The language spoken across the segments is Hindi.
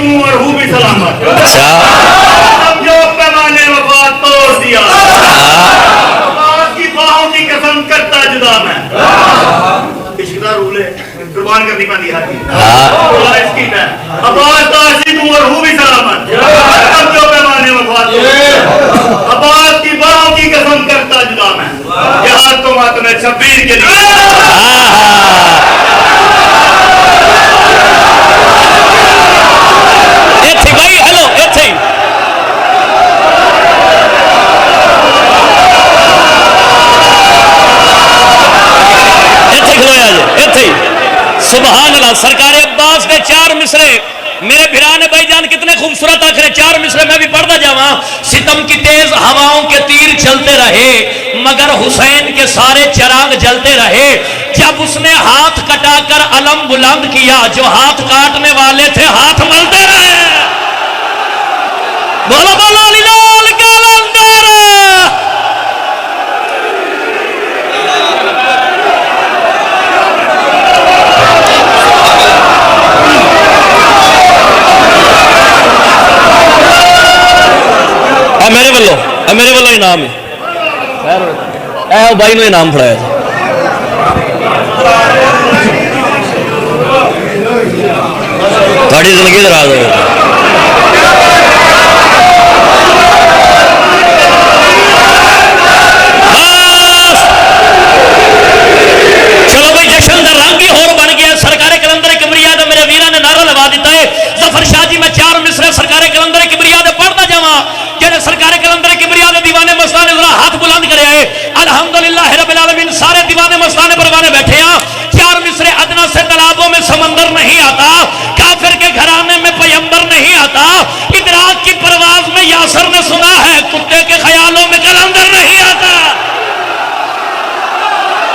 तू और हूँ भी सलामत। अच्छा समझो पैमाने वफा तोड़ दिया, अब्बास की बाहों की कसम करता जुदा मैं। इश्क दा रूल है, कुर्बान करनी पैंदी है। इसकी है अब्बास दा आशिक हूँ और हूँ भी सलामत। समझो पैमाने वफा तोड़ दिया, अब्बास की बाहों की कसम करता जुदा मैं। यहाँ तो मातम है शब्बीर के लिए। भाई हेलो इथे खलोया जे इथे सुभान अल्लाह। सरकार अब्बास के 4 मिसरे मेरे भिरा ने भाईजान कितने खूबसूरत आखिर 4 मिसरे मैं भी पढ़ता जावा। सितम की तेज हवाओं के तीर चलते रहे मगर हुसैन के सारे चिराग जलते रहे। जब उसने हाथ कटाकर अलम बुलंद किया जो हाथ काटने वाले थे हाथ मलते रहे। बोलो बोलो लाल कलंदर। मेरे वालों इनाम है भाई ने इनाम फड़ाया थोड़ी जिंदगी दराज हो। चलो भाई जश्न का रंग ही होर बन गया। सरकारे कलंदर किबरिया का मेरे वीरा ने नारा लगा दिता है। जफर शाह जी मैं 4 मिसरे सरकारे कलंदर किबरिया दे पढ़ता जावा। जेड़े सरकारे कलंदर किबरिया दे दीवाने मस्ताने जरा हाथ बुलंद करे आए। अल्हम्दुलिल्लाह रब्बिल आलमीन सारे दीवाने मस्ताने परवाने बैठे हैं। 4 मिसरे अदना से तालाबों में समंदर नहीं आता, काफिर के घराने में पैगंबर नहीं आता। इदराक की परवाज में यासर ने सुना है कुत्ते के ख्यालों में कलंदर नहीं आता।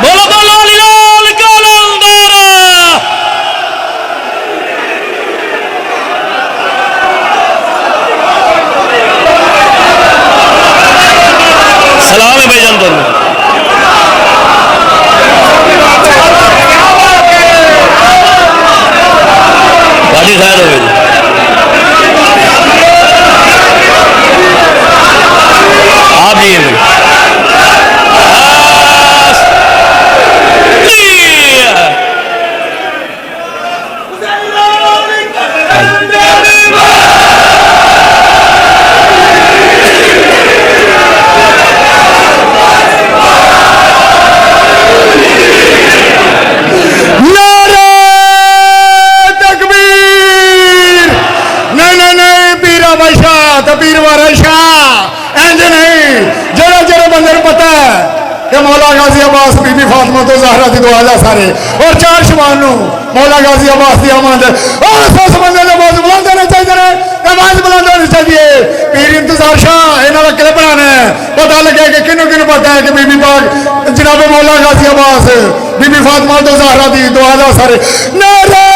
बोलो बोलो लाल कलंदर। सलाम है भाईजान दोनों। पार्टी खैर हो गई। आप भी हैं मौला गाजी अब्बास बीबी फातिमा तो ज़हरा दी दुआ जा सारे और 4 शबान मौला गाजी अब्बास दी अमान और उस बंदे ने बहुत बुलंद होने चाहिए ने आवाज बुलंद होनी चाहिए। पीर इंतजार शाह इन्हां दा क्लिप बनाना है पता लगे कि किन्नू किन्नू पता है कि बीबी पाक जनाब मौला गाजी अब्बास बीबी फातिमा तो ज़हरा दी दुआ जा सारे। नारे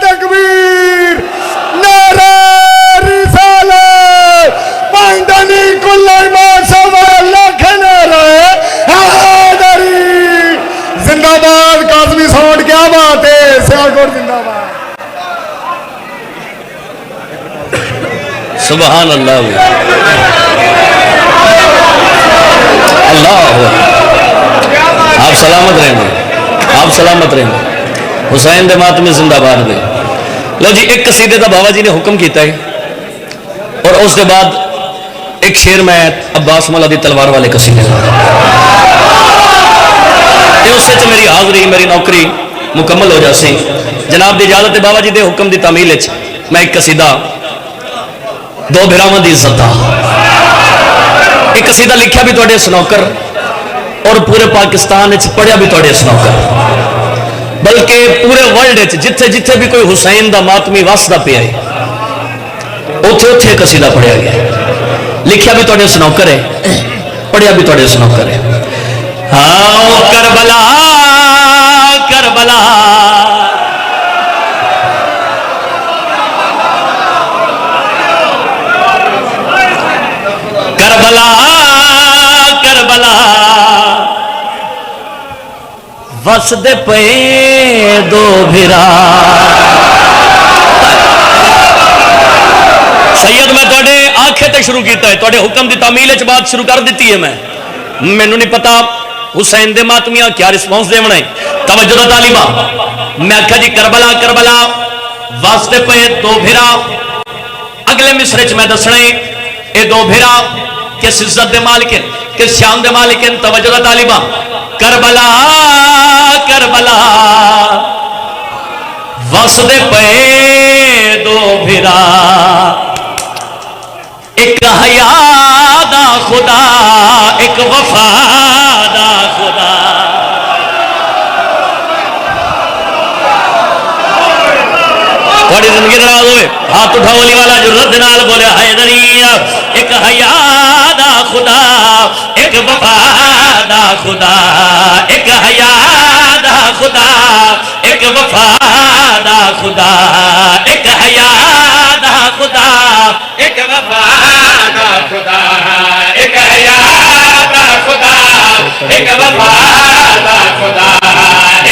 तकबीर नारे रिसालत पंडनी कुल्ला इमाम सवा लाख नारे हैदरी जिंदाबाद। काज़मी साउंड क्या बात है। सियालकोट जिंदाबाद। सुभान अल्लाह अल्लाह। आप सलामत रहेंगे, आप सलामत रहेंगे। हुसैन दे मातमे जिंदाबाद दे। लो जी एक कसीदे का बाबा जी ने हुक्म किया है और उसके बाद एक शेर मैं अब्बास मौला दी तलवार वाले कसीदे उससे मेरी हाजरी मेरी नौकरी मुकम्मल हो जासी। जनाब की इजाजत बाबा जी के हुक्म की तामील मैं एक कसीदा 2 भिरावां दी इज्जत दा एक कसीदा लिखा भी तुहाडे सनौकर और पूरे पाकिस्तान पढ़िया भी तुहाडे सनौकर बल्कि पूरे वर्ल्ड जिथे जिथे भी कोई हुसैन दा मातमी वसदा पिया है उथे उथे कसीदा पढ़िया गया। लिखा भी तुहाडे सनौकर है पढ़िया भी तुहाडे सनौकर है। हाँ करबला करबला करबला करबला वसदे पे 2 भिरा शुरू किया है, तुहाडे हुक्म की तामील च बात शुरू कर दी है। मैनू नहीं पता हुसैन दे मातमिया क्या रिस्पॉन्स देना है। तवज्जो दा तालिबा, मैं आख्या जी करबला करबला वास्ते पे दो भिरा, अगले मिसरे च मैं दसना ये दो भिरा किस इज्जत दे मालिक हैं, किस शान दे मालिक हैं। तवज्जो दा तालिबा, करबला करबला वसदे पे दो भिरा, एक हया दा खुदा, एक वफा दा खुदा। थोड़ी जिंदगी दराज होए, हाथ उठाओ वाली वाला जुर्रत नाल बोले हैदरिया। एक हया दा खुदा, एक वफा दा खुदा, एक हया दा खुदा, एक वफा दा खुदा, एक हया दा खुदा, एक वफा दा खुदा, एक हया दा खुदा, एक वफा दा खुदा,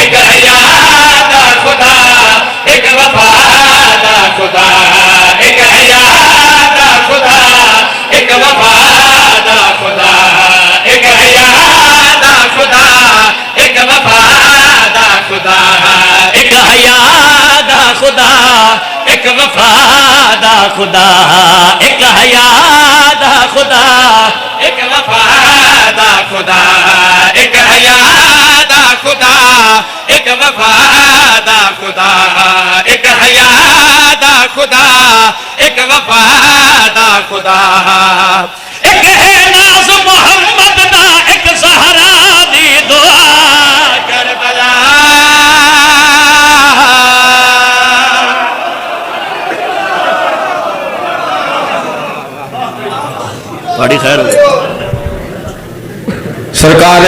एक हया दा खुदा, एक वफा दा खुदा, एक हया दा खुदा, एक वफा दा खुदा, एक हया दा खुदा, एक वफा दा खुदा, एक हया दा खुदा, एक वफा दा खुदा, एक हया दा खुदा, एक वफा दा खुदा, एक हया दा खुदा, एक वफा दा खुदा, एक हया दा खुदा, एक वफा दा खुदा। एक है नाज़ मोहम्मद दा, एक ज़हरा दी दुआ करबला। बड़ी खैर सरकार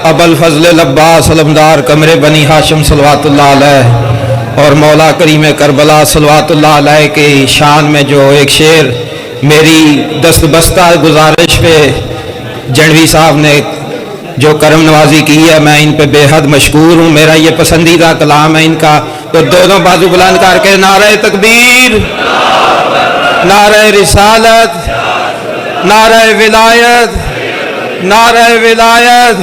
अबुल फजल अब्बास अलमदार कमरे बनी हाशिम सल्लल्लाहु अलैहि और मौला करीम करबला सल्लल्लाहु अलैहि के शान में जो एक शेर मेरी दस्तबस्ता गुजारिश पे जंडवी साहब ने जो करम नवाजी की है, मैं इन पे बेहद मशकूर हूँ। मेरा ये पसंदीदा कलाम है इनका। तो दोनों बाजू बुलंद करके नारे तकबीर, नारे रिसालत, नारे विलायत, नारे विलायत,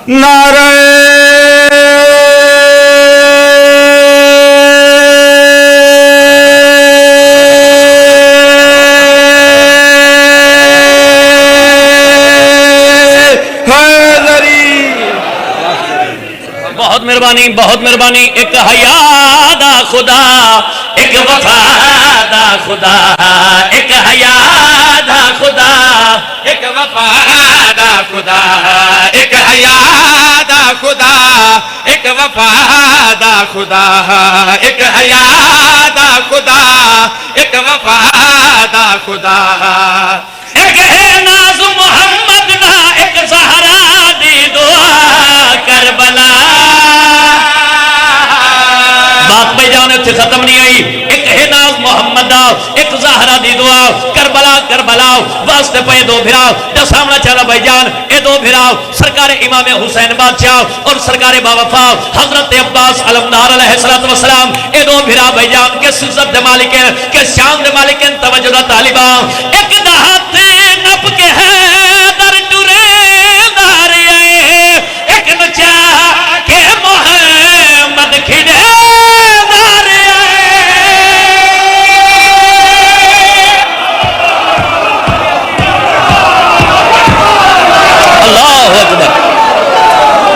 नारे बहुत मेहरबानी, बहुत मेहरबानी। एक हया दा खुदा, एक वफा दा खुदा, एक हया दा खुदा, एक वफा दा खुदा, एक हया दा खुदा, एक वफा दा खुदा, एक हया दा खुदा, एक वफा दा खुदा। एक है नाज़ मोहम्मद दा, एक ज़हरा दी दुआ करबला। बात भाई जान इत्थे खत्म नहीं आई। एक है नाज़ मोहम्मद दा, एक ज़हरा दी दुआ करबला करबला वास्ते पे दो भिरा। जब सामना चला भाईजान ये दो भिरा सरकार इमाम हुसैन बादशाह और सरकार बावफा हजरत अब्बास अलमदार अलैहिस्सलातु वस्सलाम, ये दो भिरा भाईजान के इज्जत दे मालिक हैं, के शान दे मालिक हैं। तवज्जो दा तालिबा, एक दहाते नप के है दर टुरे दारिए, एक नचा के मोहम्मद खिदे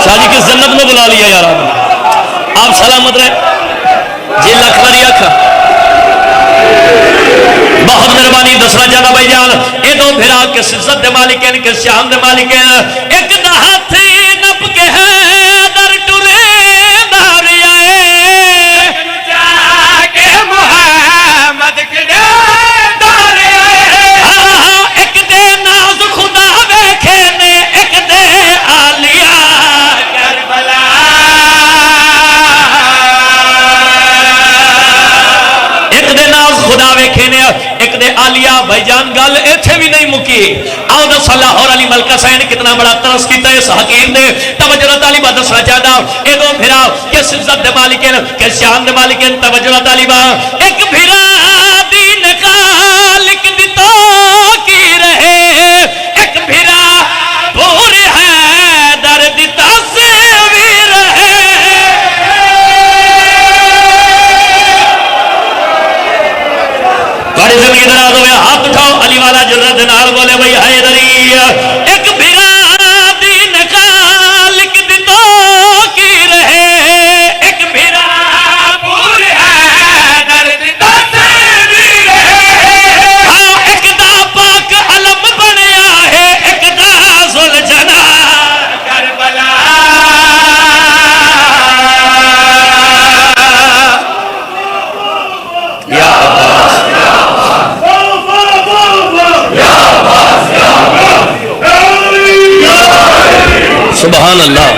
शादी की जन्नत में बुला लिया यार आपने। आप सलामत रहे जी, लख बारी अख। बहुत मेहरबानी। दसना चाहता भाई जान ये दो भिरा किस इज्जत दे मालिक हैं, किस शान दे मालिक हैं। एक हाथी नप के है दर टुरे दारियाए, जाके मोहम्मद के दारियाए। एक दे नाज़ खुदा वेखे ने, एक दे आलिया करबला। एक दे नाज़ खुदा वेखे ने, एक दे आलिया। भाईजान गल इत्थे भी नहीं मुकी। आओ दस लाहौर अली मलका सैन कितना बड़ा तरस किया इस हकीम ने। तवज्जो तालिबा दसना चाहता ये दो भिरा किस इज्जत दे मालिक हैं, किस शान दे मालिक हैं। तवज्जो तालिबा, एक भिरा दी निकाल लिख दिता इज्जत नाल बोले भाई हैदरी एक बिरा दी नकाल लिख दितो की रहे एक बिरा पूर हैदर दी दसवी रहे हाँ एक दा पाक अलम बनया है एक दा सुलझना करबला या सुभान अल्लाह